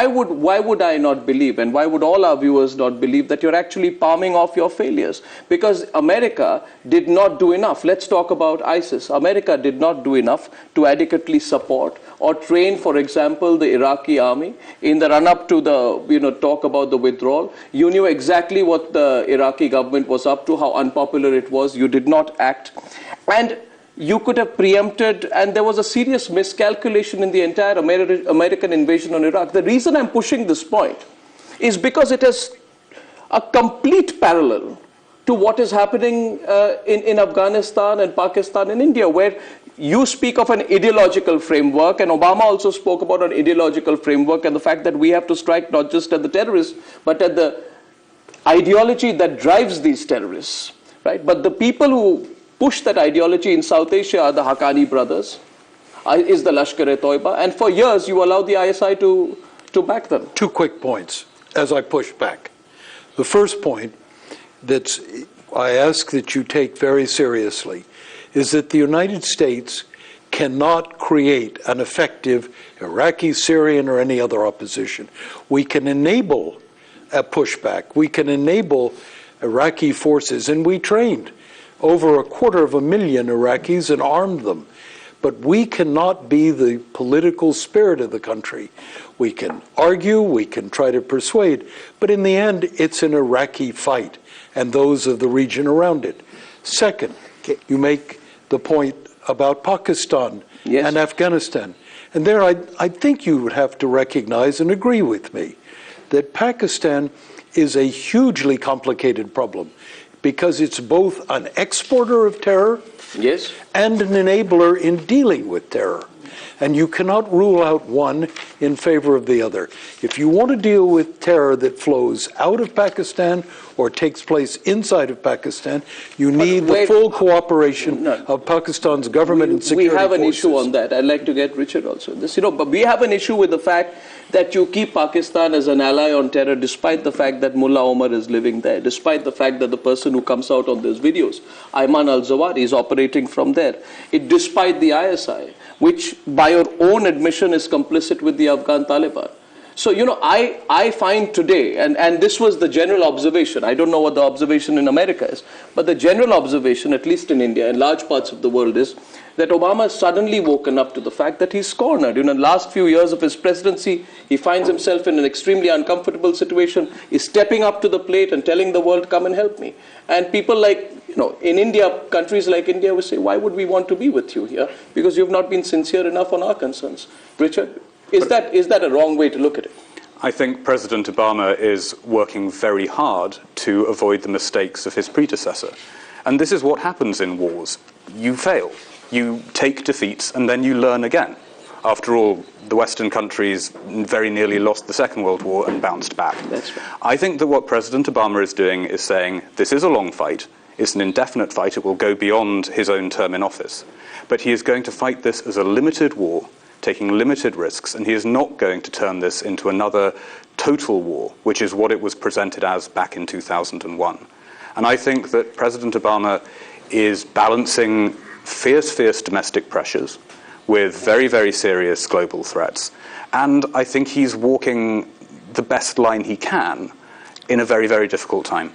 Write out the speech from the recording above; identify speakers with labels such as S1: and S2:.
S1: why would I not believe, and why would all our viewers not believe that you're actually palming off your failures? Because America did not do enough. Let's talk about ISIS. America did not do enough to adequately support or train, for example, the Iraqi army in the run-up to the, talk about the withdrawal. You knew exactly what the Iraqi government was up to, how unpopular it was. You did not act. And you could have preempted, and there was a serious miscalculation in the entire American invasion on Iraq. The reason I'm pushing this point is because it has a complete parallel to what is happening in Afghanistan and Pakistan and India, where you speak of an ideological framework, and Obama also spoke about an ideological framework and the fact that we have to strike not just at the terrorists, but at the ideology that drives these terrorists, right? But the people who push that ideology in South Asia are the Haqqani brothers, is the Lashkar-e-Toiba, and for years you allowed the ISI to back them.
S2: 2 quick points as I push back. The first point that I ask that you take very seriously is that the United States cannot create an effective Iraqi, Syrian, or any other opposition. We can enable a pushback. We can enable Iraqi forces, and we trained over 250,000 Iraqis and armed them. But we cannot be the political spirit of the country. We can argue, we can try to persuade, but in the end, it's an Iraqi fight and those of the region around it. Second, you make the point about Pakistan and Afghanistan. And there I think you would have to recognize and agree with me that Pakistan is a hugely complicated problem, because it's both an exporter of terror and an enabler in dealing with terror. And you cannot rule out one in favor of the other. If you want to deal with terror that flows out of Pakistan or takes place inside of Pakistan, you need the full cooperation of Pakistan's government and security forces.
S1: We have an issue on that. I'd like to get Richard also in this. But we have an issue with the fact that you keep Pakistan as an ally on terror, despite the fact that Mullah Omar is living there, despite the fact that the person who comes out on these videos, Ayman al-Zawahiri, is operating from there, despite the ISI, which by your own admission is complicit with the Afghan Taliban. So, I find today, and this was the general observation, I don't know what the observation in America is, but the general observation, at least in India and large parts of the world, is that Obama has suddenly woken up to the fact that he's cornered. In the last few years of his presidency, he finds himself in an extremely uncomfortable situation. He's stepping up to the plate and telling the world, come and help me. And people like, in India, countries like India will say, why would we want to be with you here? Because you've not been sincere enough on our concerns. Richard, is that a wrong way to look at it?
S3: I think President Obama is working very hard to avoid the mistakes of his predecessor. And this is what happens in wars. You fail. You take defeats, and then you learn again. After all, the Western countries very nearly lost the Second World War and bounced back.
S1: That's right.
S3: I think that what President Obama is doing is saying, this is a long fight. It's an indefinite fight. It will go beyond his own term in office. But he is going to fight this as a limited war, taking limited risks, and he is not going to turn this into another total war, which is what it was presented as back in 2001. And I think that President Obama is balancing fierce domestic pressures with very, very serious global threats. And I think he's walking the best line he can in a very, very difficult time.